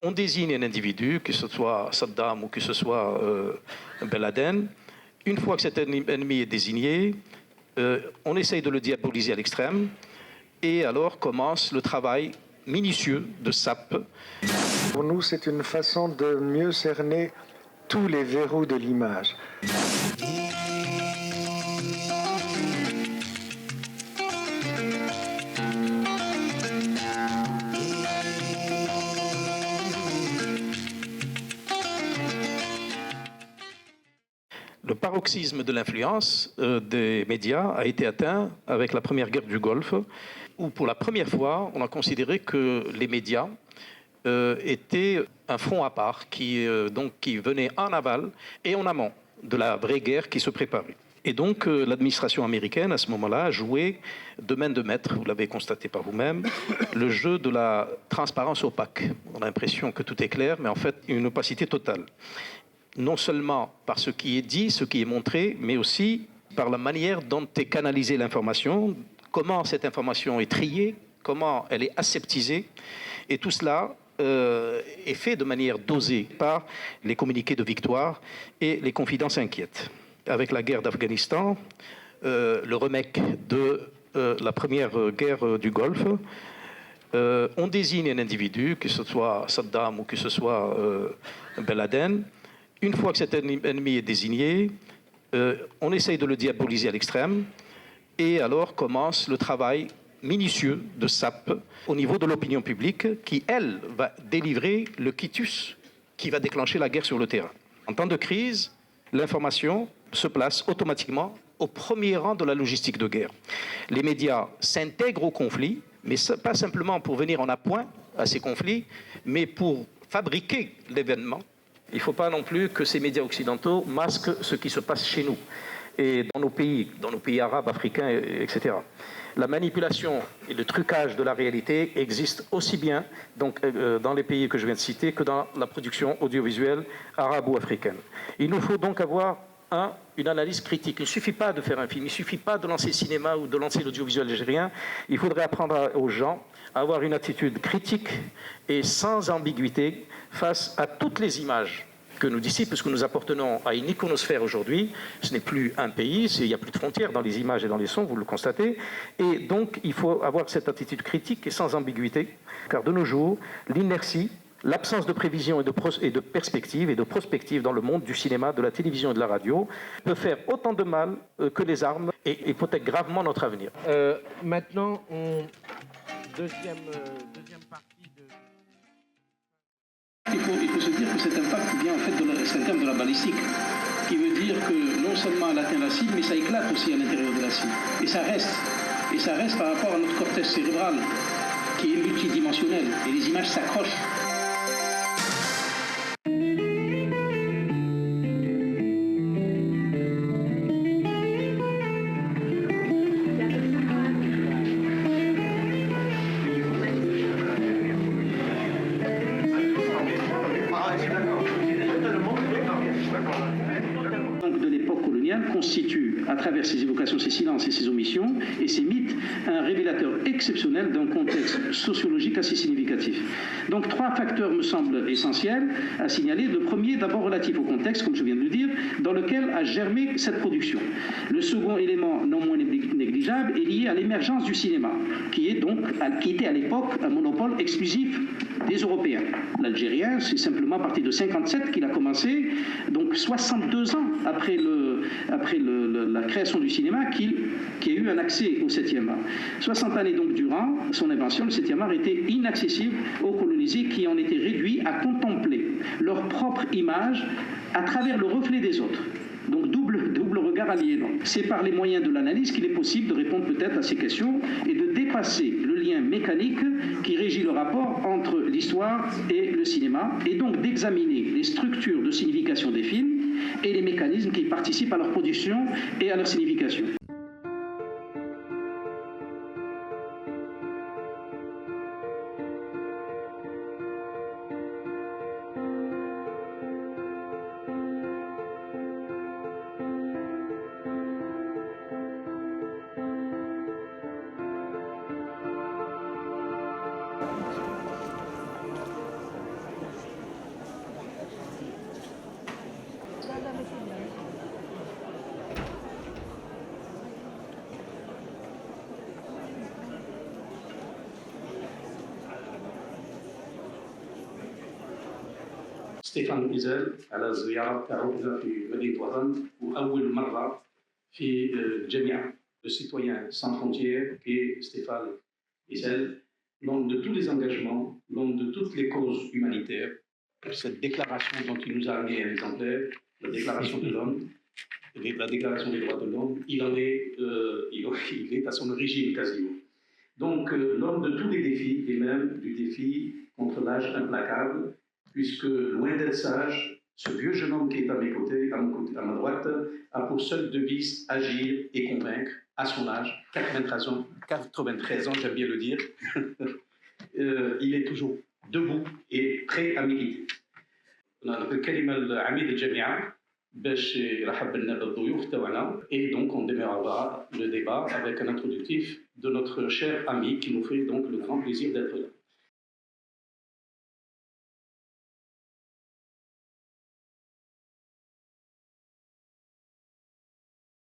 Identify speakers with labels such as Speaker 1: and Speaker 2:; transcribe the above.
Speaker 1: On désigne un individu, que ce soit Saddam ou que ce soit Ben Laden. Une fois que cet ennemi est désigné, on essaye de le diaboliser à l'extrême, et alors commence le travail minutieux de sape.
Speaker 2: Pour nous, c'est une façon de mieux cerner tous les verrous de l'image.
Speaker 1: Le paroxysme de l'influence des médias a été atteint avec la première guerre du Golfe, où pour la première fois, on a considéré que les médias étaient un front à part qui venait en aval et en amont de la vraie guerre qui se préparait. Et donc l'administration américaine, à ce moment-là, a joué de main de maître, vous l'avez constaté par vous-même, le jeu de la transparence opaque. On a l'impression que tout est clair, mais en fait, une opacité totale. Non seulement par ce qui est dit, ce qui est montré, mais aussi par la manière dont est canalisée l'information, comment cette information est triée, comment elle est aseptisée, et tout cela est fait de manière dosée par les communiqués de victoire et les confidences inquiètes. Avec la guerre d'Afghanistan, le remake de la première guerre du Golfe, on désigne un individu, que ce soit Saddam ou que ce soit Ben Laden. Une fois que cet ennemi est désigné, on essaye de le diaboliser à l'extrême, et alors commence le travail minutieux de sape au niveau de l'opinion publique qui, elle, va délivrer le quitus qui va déclencher la guerre sur le terrain. En temps de crise, l'information se place automatiquement au premier rang de la logistique de guerre. Les médias s'intègrent au conflit, mais pas simplement pour venir en appoint à ces conflits, mais pour fabriquer l'événement. Il ne faut pas non plus que ces médias occidentaux masquent ce qui se passe chez nous et dans nos pays arabes, africains, etc. La manipulation et le trucage de la réalité existent aussi bien dans les pays que je viens de citer que dans la production audiovisuelle arabe ou africaine. Il nous faut donc avoir une analyse critique. Il ne suffit pas de faire un film, il ne suffit pas de lancer le cinéma ou de lancer l'audiovisuel algérien. Il faudrait apprendre aux gens à avoir une attitude critique et sans ambiguïté face à toutes les images que nous d'ici, parce que nous appartenons à une iconosphère aujourd'hui. Ce n'est plus un pays, il n'y a plus de frontières dans les images et dans les sons, vous le constatez. Et donc, il faut avoir cette attitude critique et sans ambiguïté, car de nos jours, l'inertie, l'absence de prévision et de perspective et de prospective dans le monde du cinéma, de la télévision et de la radio peut faire autant de mal que les armes et hypothèque gravement notre avenir.
Speaker 3: Maintenant, deuxième partie de...
Speaker 4: Il faut se dire que cet impact vient en fait c'est un terme de la balistique, qui veut dire que non seulement elle atteint la cible, mais ça éclate aussi à l'intérieur de la cible. Et ça reste par rapport à notre cortex cérébral, qui est multidimensionnel, et les images s'accrochent. De l'époque coloniale constitue, à travers ses évocations, ses silences et ses omissions et ses mythes, un révélateur exceptionnel d'un contexte sociologique assez significatif. Donc 3 facteurs me semblent essentiels à signaler. Le premier, d'abord relatif au contexte, comme je viens de le dire, dans lequel a germé cette production. Le second élément, non moins négligeable, est lié à l'émergence du cinéma, qui était à l'époque un monopole exclusif des Européens. L'Algérien, c'est simplement à partir de 1957 qu'il a commencé, donc 62 ans après la création du cinéma, qu'il a eu un accès au 7e art. 60 années donc durant son invention, le 7e art était inaccessible aux colonisés qui en étaient réduits à contempler leur propre image à travers le reflet des autres. Donc double regard aliénant. C'est par les moyens de l'analyse qu'il est possible de répondre peut-être à ces questions et de dépasser le lien mécanique qui régit le rapport entre l'histoire et le cinéma, et donc d'examiner les structures de signification des films et les mécanismes qui participent à leur production et à leur signification. ستيفان إيزيل على الزيارة تاعو هنا في مدينة وطن وأول مرة في الجامعة. Le citoyen sans frontières et Stéphane Isel, l'homme de tous les engagements, l'homme de toutes les causes humanitaires. Cette déclaration dont il nous a amené un exemplaire, la déclaration de l'homme, la déclaration des droits de l'homme, il est à son origine quasiment. Donc l'homme de tous les défis, et même du défi contre l'âge implacable, puisque loin d'être sage, ce vieux jeune homme qui est à mes côtés, à ma droite, a pour seule devise agir et convaincre à son âge, 93 ans, j'aime bien le dire. Il est toujours debout et prêt à militer. الكلمة العميد الجامعة باش يرحب لنا بالضيوف تاعنا et donc on démarrera le débat avec un introductif de notre cher ami qui nous fait donc le grand plaisir d'être là.